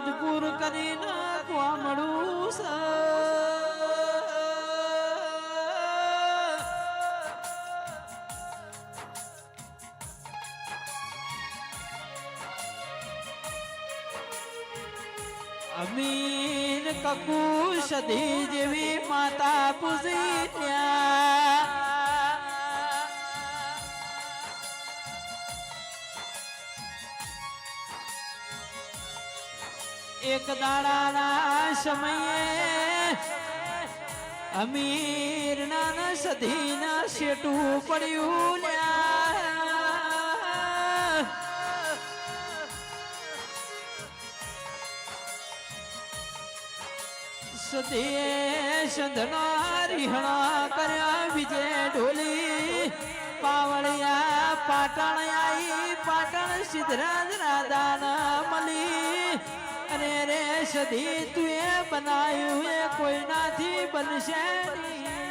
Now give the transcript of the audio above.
મજબૂર કરી નાખવા મળું છે. અમીન કકુશ ધી જેવી માતા પૂજી ત્યાં એક દાડાના સમયે અમીર ના સધી ના શેટું પડ્યું સધીએ સંધના રીહણા કર્યા વિજય ઢોલી પાવળિયા પાટણ આઈ પાટણ સિદ્ધરાજ રાધાના મળી અરે રે સધી તું એ બનાવ્યું એ કોઈનાથી બનશે નહીં.